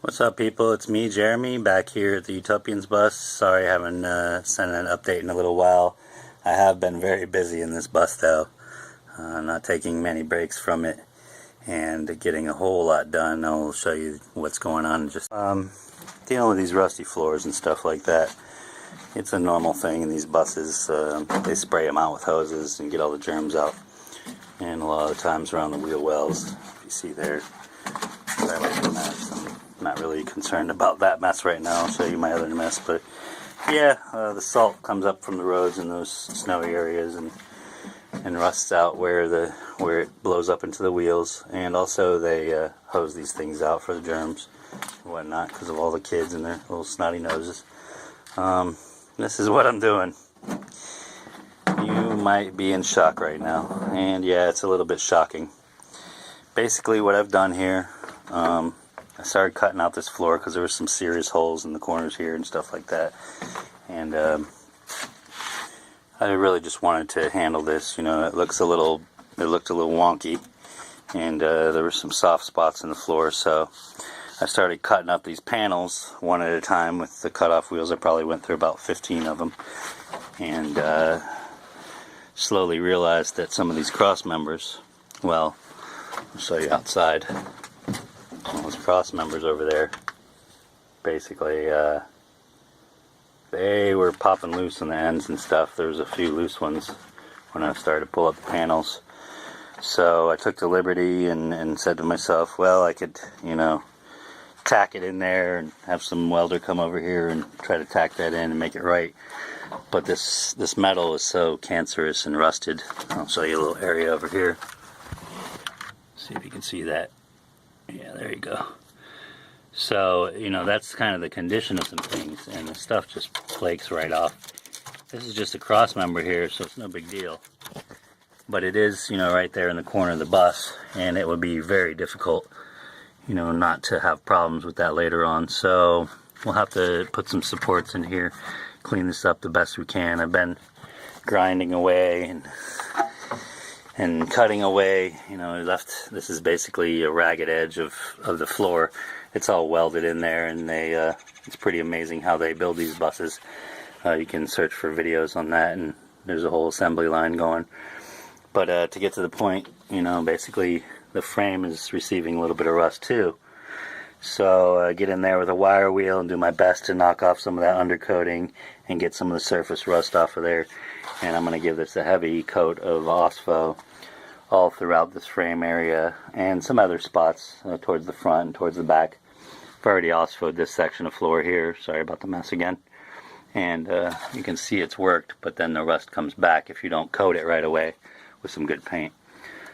What's up, people? It's me, Jeremy, back here at the Utopians bus. Sorry I haven't sent an update in a little while. I have been very busy in this bus, though. Not taking many breaks from it and getting a whole lot done. I'll show you what's going on. Just dealing with these rusty floors and stuff like that. It's a normal thing in these buses. They spray them out with hoses and get all the germs out. And a lot of the times around the wheel wells, if you see there. Sorry about the mess. I'm not really concerned about that mess right now. I'll show you my other mess, but yeah, the salt comes up from the roads in those snowy areas and rusts out where it blows up into the wheels. And also they hose these things out for the germs and whatnot because of all the kids and their little snotty noses. This is what I'm doing. You might be in shock right now, and yeah, it's a little bit shocking. Basically what I've done here, I started cutting out this floor because there were some serious holes in the corners here and stuff like that, and I really just wanted to handle this. You know, it looked a little wonky, and there were some soft spots in the floor, so I started cutting up these panels one at a time with the cutoff wheels. I probably went through about 15 of them, and slowly realized that some of these cross members, well, I'll show you outside. Those cross members over there, basically, they were popping loose in the ends and stuff. There was a few loose ones when I started to pull up the panels. So I took the liberty and said to myself, well, I could, you know, tack it in there and have some welder come over here and try to tack that in and make it right. But this metal is so cancerous and rusted. I'll show you a little area over here. See if you can see that. Yeah, there you go. So, you know, that's kind of the condition of some things, and the stuff just flakes right off. This is just a cross member here, so it's no big deal. But it is, you know, right there in the corner of the bus, and it would be very difficult, you know, not to have problems with that later on. So we'll have to put some supports in here, clean this up the best we can. I've been grinding away and cutting away, you know, this is basically a ragged edge of the floor. It's all welded in there, and it's pretty amazing how they build these buses. You can search for videos on that, and there's a whole assembly line going. But to get to the point, you know, basically the frame is receiving a little bit of rust too. So I get in there with a wire wheel and do my best to knock off some of that undercoating and get some of the surface rust off of there. And I'm going to give this a heavy coat of OSPHO all throughout this frame area and some other spots towards the front and towards the back. I've already OSPHO'd this section of floor here. Sorry about the mess again. And you can see it's worked, but then the rust comes back if you don't coat it right away with some good paint.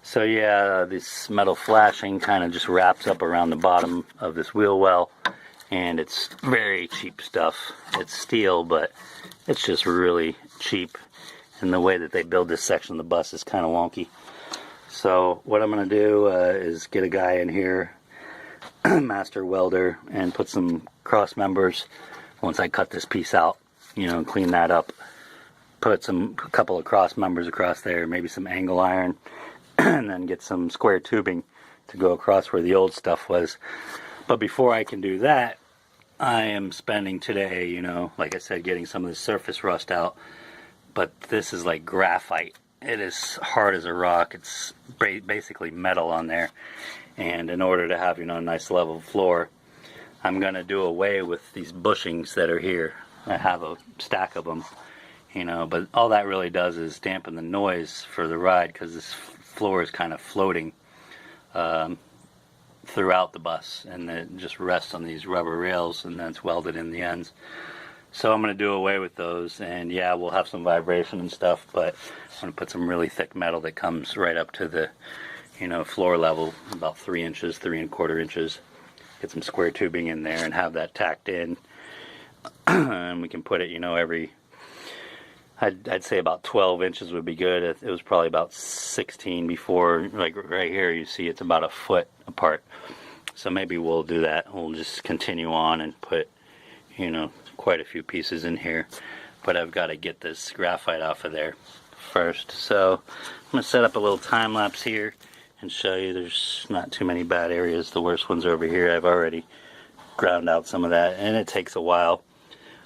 So yeah, this metal flashing kind of just wraps up around the bottom of this wheel well, and it's very cheap stuff. It's steel, but it's just really cheap, and the way that they build this section of the bus is kind of wonky. So what I'm going to do is get a guy in here, master welder, and put some cross members once I cut this piece out, you know, clean that up, put a couple of cross members across there, maybe some angle iron, and then get some square tubing to go across where the old stuff was. But before I can do that, I am spending today, you know, like I said, getting some of the surface rust out. But this is like graphite. It is hard as a rock. It's basically metal on there. And in order to have, you know, a nice level floor, I'm going to do away with these bushings that are here. I have a stack of them, you know, but all that really does is dampen the noise for the ride, because this floor is kind of floating throughout the bus, and it just rests on these rubber rails, and then it's welded in the ends. So I'm going to do away with those, and yeah, we'll have some vibration and stuff, but I'm going to put some really thick metal that comes right up to the, you know, floor level, about 3 inches, 3¼ inches. Get some square tubing in there and have that tacked in, and we can put it, you know, I'd say about 12 inches would be good. It was probably about 16 before. Like right here, you see it's about a foot apart. So maybe we'll do that. We'll just continue on and put, you know, quite a few pieces in here. But I've got to get this graphite off of there first. So I'm going to set up a little time lapse here and show you there's not too many bad areas. The worst ones are over here. I've already ground out some of that, and it takes a while,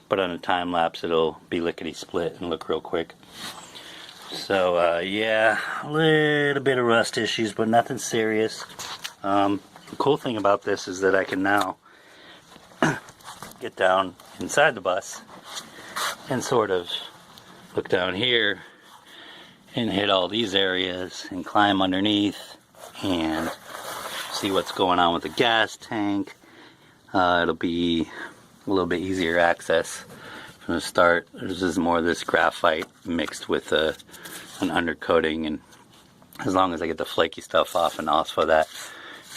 but on a time lapse it'll be lickety split and look real quick. So yeah, a little bit of rust issues, but nothing serious. The cool thing about this is that I can now get down inside the bus and sort of look down here and hit all these areas and climb underneath and see what's going on with the gas tank. It'll be a little bit easier access from the start. There's just more of this graphite mixed with an undercoating, and as long as I get the flaky stuff off and OSFO that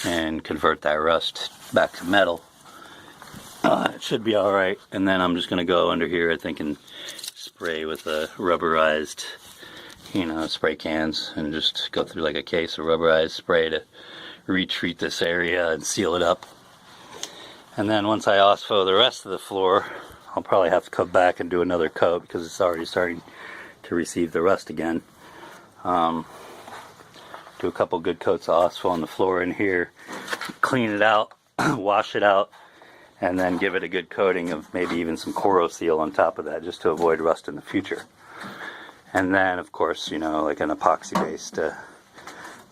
and convert that rust back to metal, it should be alright. And then I'm just going to go under here, I think, and spray with a rubberized, spray cans, and just go through like a case of rubberized spray to retreat this area and seal it up. And then once I OSFO the rest of the floor, I'll probably have to come back and do another coat because it's already starting to receive the rust again. Do a couple good coats of OSFO on the floor in here, clean it out, wash it out, and then give it a good coating of maybe even some Seal on top of that, just to avoid rust in the future. And then, of course, like an epoxy-based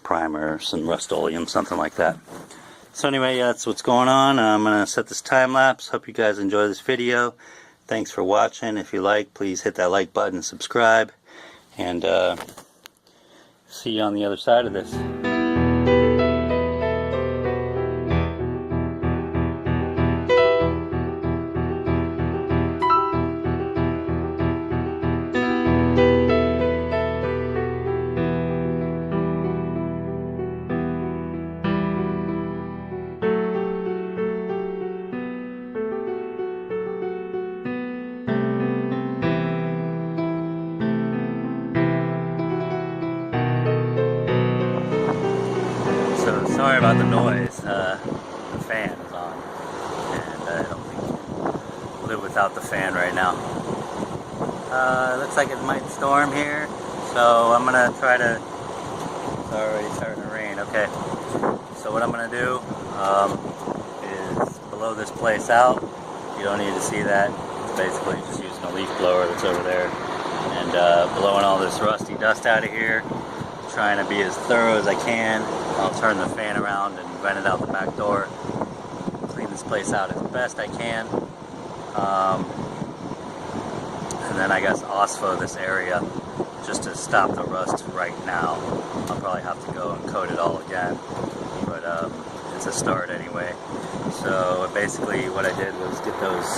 primer, some Rust-Oleum, something like that. So anyway, that's what's going on. I'm going to set this time lapse. Hope you guys enjoy this video. Thanks for watching. If you like, please hit that like button and subscribe. And see you on the other side of this. Sorry about the noise. The fan is on, and I don't think I can live without the fan right now. It looks like it might storm here, so I'm gonna try to. It's already starting to rain. Okay, so what I'm gonna do is blow this place out. You don't need to see that. It's basically just using a leaf blower that's over there and blowing all this rusty dust out of here. Trying to be as thorough as I can. I'll turn the fan around and vent it out the back door. Clean this place out as best I can. And then I guess OSFO this area just to stop the rust right now. I'll probably have to go and coat it all again, but it's a start anyway. So basically what I did was get those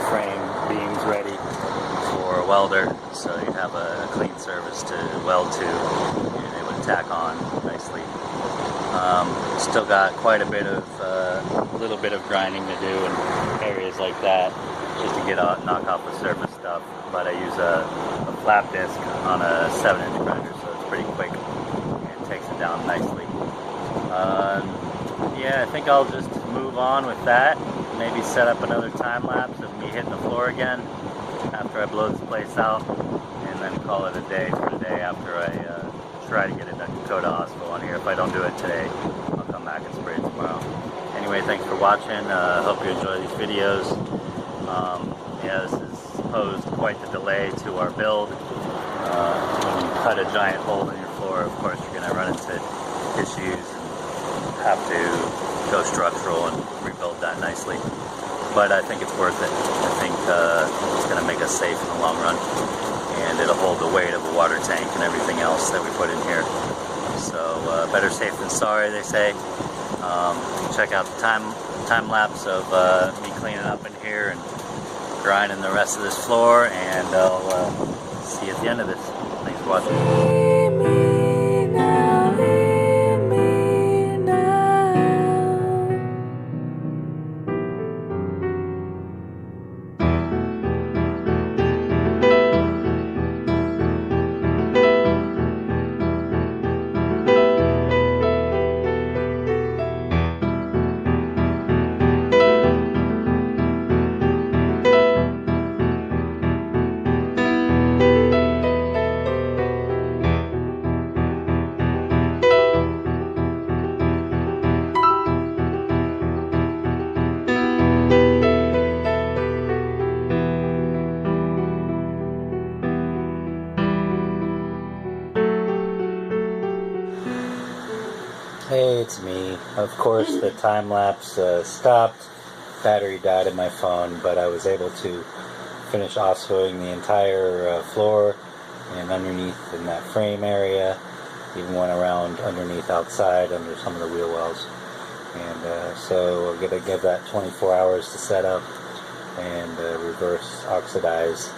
frame beams ready for a welder, so you'd have a clean surface to weld to, and it would tack on nicely. Still got quite a little bit of grinding to do in areas like that, just to knock off the surface stuff. But I use a flap disc on a 7-inch grinder, so it's pretty quick and takes it down nicely. Yeah, I think I'll just move on with that. Maybe set up another time lapse of me hitting the floor again after I blow this place out, and then call it a day for today after I try to get a coat of OSFO on here. If I don't do it today, I'll come back and spray it tomorrow. Anyway, thanks for watching. Hope you enjoy these videos. Yeah, this has posed quite the delay to our build. When you cut a giant hole in your floor, of course you're going to run into issues and have to go structural and rebuild that nicely. But I think it's worth it. I think it's going to make us safe in the long run, and it'll hold the weight of a water tank and everything else that we put in here. So better safe than sorry, they say. Check out the time lapse of me cleaning up in here and grinding the rest of this floor, and I'll see you at the end of this. Thanks for watching. It's me. Of course, the time lapse stopped. Battery died in my phone, but I was able to finish oscoing the entire floor and underneath in that frame area. Even went around underneath outside under some of the wheel wells. And so I'm going to give that 24 hours to set up and reverse oxidize.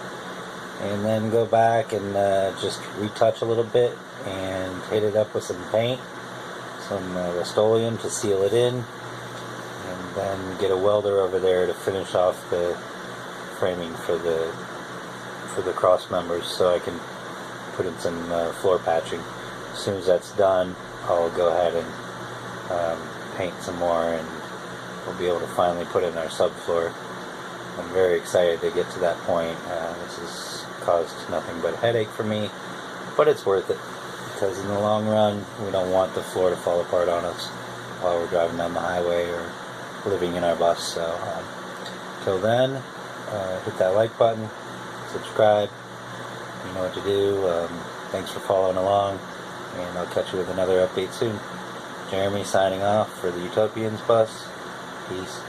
And then go back and just retouch a little bit and hit it up with some paint, some Rust-Oleum to seal it in, and then get a welder over there to finish off the framing for the cross members so I can put in some floor patching. As soon as that's done, I'll go ahead and paint some more, and we'll be able to finally put in our subfloor. I'm very excited to get to that point. This has caused nothing but a headache for me, but it's worth it, because in the long run, we don't want the floor to fall apart on us while we're driving down the highway or living in our bus. So till then, hit that like button, subscribe, you know what to do. Thanks for following along, and I'll catch you with another update soon. Jeremy signing off for the Utopians bus. Peace.